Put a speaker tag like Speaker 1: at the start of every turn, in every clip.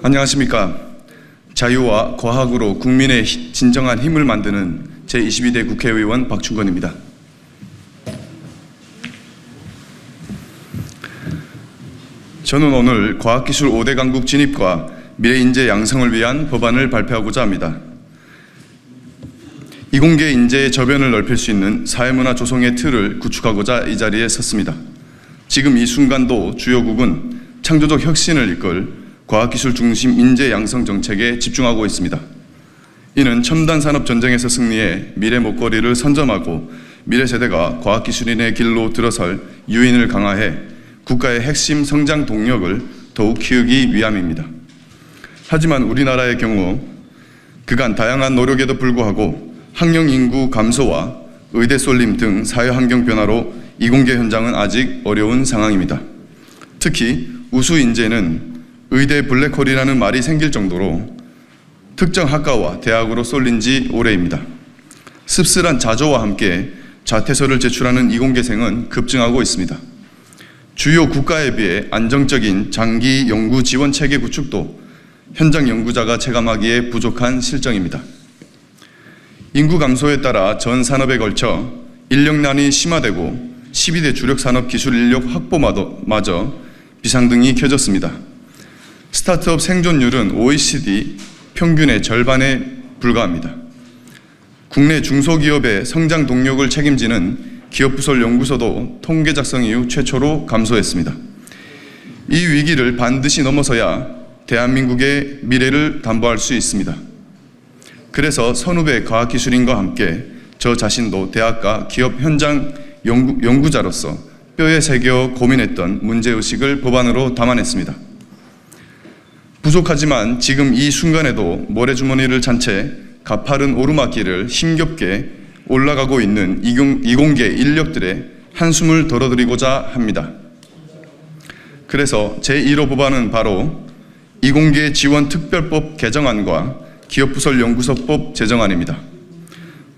Speaker 1: 안녕하십니까. 자유와 과학으로 국민의 진정한 힘을 만드는 제22대 국회의원 박충건입니다. 저는 오늘 과학기술 5대 강국 진입과 미래인재 양성을 위한 법안을 발표하고자 합니다. 이공계 인재의 저변을 넓힐 수 있는 사회문화 조성의 틀을 구축하고자 이 자리에 섰습니다. 지금 이 순간도 주요국은 창조적 혁신을 이끌 과학기술 중심 인재 양성 정책에 집중하고 있습니다. 이는 첨단 산업 전쟁에서 승리해 미래 먹거리를 선점하고 미래 세대가 과학기술인의 길로 들어설 유인을 강화해 국가의 핵심 성장 동력을 더욱 키우기 위함입니다. 하지만 우리나라의 경우 그간 다양한 노력에도 불구하고 학령 인구 감소와 의대 쏠림 등 사회 환경 변화로 이공계 현장은 아직 어려운 상황입니다. 특히 우수 인재는 의대 블랙홀이라는 말이 생길 정도로 특정 학과와 대학으로 쏠린 지 오래입니다. 씁쓸한 자조와 함께 자퇴서를 제출하는 이공계생은 급증하고 있습니다. 주요 국가에 비해 안정적인 장기 연구 지원 체계 구축도 현장 연구자가 체감하기에 부족한 실정입니다. 인구 감소에 따라 전 산업에 걸쳐 인력난이 심화되고 12대 주력 산업 기술 인력 확보마저 비상등이 켜졌습니다. 스타트업 생존율은 OECD 평균의 절반에 불과합니다. 국내 중소기업의 성장 동력을 책임지는 기업부설 연구소도 통계 작성 이후 최초로 감소했습니다. 이 위기를 반드시 넘어서야 대한민국의 미래를 담보할 수 있습니다. 그래서 선후배 과학기술인과 함께 저 자신도 대학과 기업 현장 연구자로서 뼈에 새겨 고민했던 문제의식을 법안으로 담아냈습니다. 부족하지만 지금 이 순간에도 모래주머니를 찬 채 가파른 오르막길을 힘겹게 올라가고 있는 이공계 인력들의 한숨을 덜어드리고자 합니다. 그래서 제1호 법안은 바로 이공계 지원 특별법 개정안과 기업부설 연구소법 제정안입니다.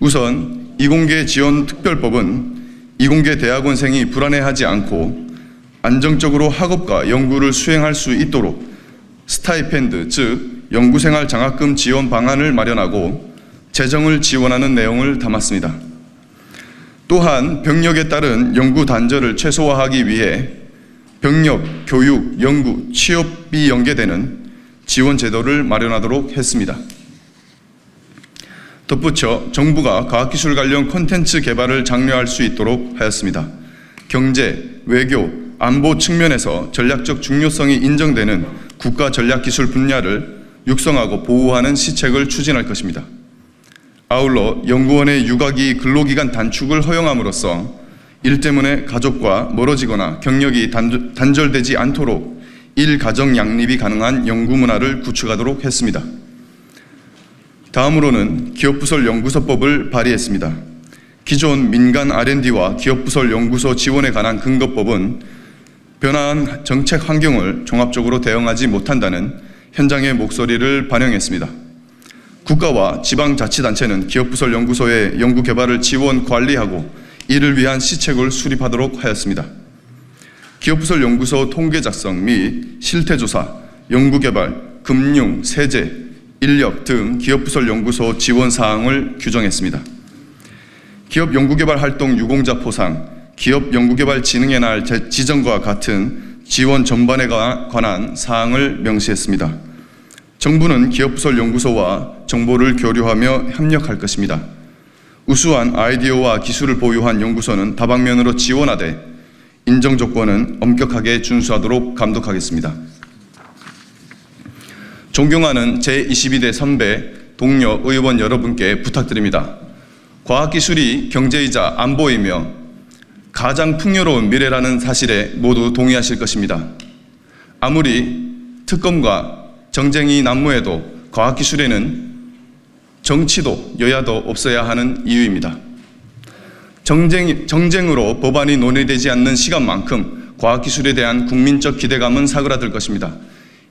Speaker 1: 우선 이공계 지원 특별법은 이공계 대학원생이 불안해하지 않고 안정적으로 학업과 연구를 수행할 수 있도록 스타이펜드, 즉 연구생활 장학금 지원 방안을 마련하고 재정을 지원하는 내용을 담았습니다. 또한 병력에 따른 연구 단절을 최소화하기 위해 병력, 교육, 연구, 취업이 연계되는 지원 제도를 마련하도록 했습니다. 덧붙여 정부가 과학기술 관련 콘텐츠 개발을 장려할 수 있도록 하였습니다. 경제, 외교, 안보 측면에서 전략적 중요성이 인정되는 국가 전략기술 분야를 육성하고 보호하는 시책을 추진할 것입니다. 아울러 연구원의 육아기 근로기간 단축을 허용함으로써 일 때문에 가족과 멀어지거나 경력이 단절되지 않도록 일가정 양립이 가능한 연구 문화를 구축하도록 했습니다. 다음으로는 기업부설 연구소법을 발의했습니다. 기존 민간 R&D와 기업부설 연구소 지원에 관한 근거법은 변화한 정책 환경을 종합적으로 대응하지 못한다는 현장의 목소리를 반영했습니다. 국가와 지방자치단체는 기업부설 연구소의 연구개발을 지원 관리하고 이를 위한 시책을 수립하도록 하였습니다. 기업부설 연구소 통계 작성 및 실태조사, 연구개발, 금융, 세제, 인력 등 기업부설 연구소 지원 사항을 규정했습니다. 기업 연구개발 활동 유공자 포상, 기업 연구개발 진흥의 날 지정과 같은 지원 전반에 관한 사항을 명시했습니다. 정부는 기업부설 연구소와 정보를 교류하며 협력할 것입니다. 우수한 아이디어와 기술을 보유한 연구소는 다방면으로 지원하되 인정 조건은 엄격하게 준수하도록 감독하겠습니다. 존경하는 제22대 선배 동료 의원 여러분께 부탁드립니다. 과학기술이 경제이자 안보이며 가장 풍요로운 미래라는 사실에 모두 동의하실 것입니다. 아무리 특검과 정쟁이 난무해도 과학기술에는 정치도 여야도 없어야 하는 이유입니다. 정쟁으로 법안이 논의되지 않는 시간만큼 과학기술에 대한 국민적 기대감은 사그라들 것입니다.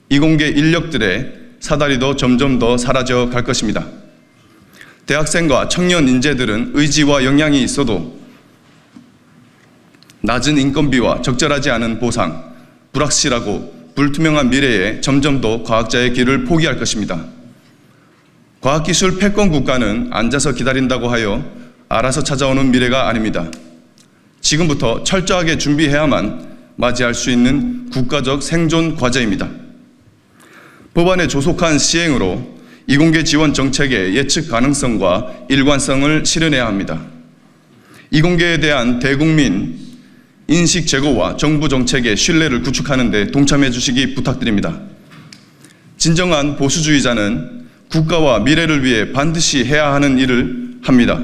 Speaker 1: 이공계 인력들의 사다리도 점점 더 사라져 갈 것입니다. 대학생과 청년 인재들은 의지와 역량이 있어도 낮은 인건비와 적절하지 않은 보상, 불확실하고 불투명한 미래에 점점 더 과학자의 길을 포기할 것입니다. 과학기술 패권 국가는 앉아서 기다린다고 하여 알아서 찾아오는 미래가 아닙니다. 지금부터 철저하게 준비해야만 맞이할 수 있는 국가적 생존 과제입니다. 법안의 조속한 시행으로 이공계 지원 정책의 예측 가능성과 일관성을 실현해야 합니다. 이공계에 대한 대국민 인식 제고와 정부 정책의 신뢰를 구축하는 데 동참해 주시기 부탁드립니다. 진정한 보수주의자는 국가와 미래를 위해 반드시 해야 하는 일을 합니다.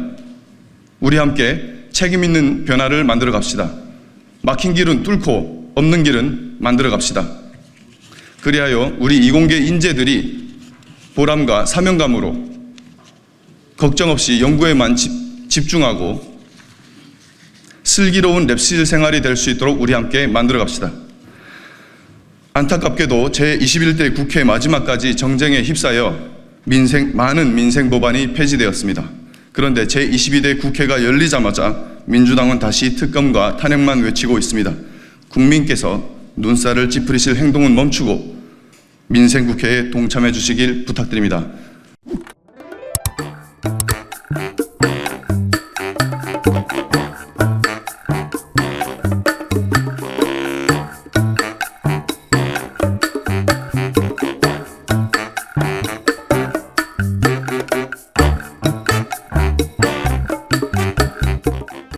Speaker 1: 우리 함께 책임 있는 변화를 만들어 갑시다. 막힌 길은 뚫고 없는 길은 만들어 갑시다. 그리하여 우리 이공계 인재들이 보람과 사명감으로 걱정 없이 연구에만 집중하고 슬기로운 랩실 생활이 될 수 있도록 우리 함께 만들어 갑시다. 안타깝게도 제21대 국회 마지막까지 정쟁에 휩싸여 많은 민생 법안이 폐지되었습니다. 그런데 제22대 국회가 열리자마자 민주당은 다시 특검과 탄핵만 외치고 있습니다. 국민께서 눈살을 찌푸리실 행동은 멈추고 민생국회에 동참해 주시길 부탁드립니다.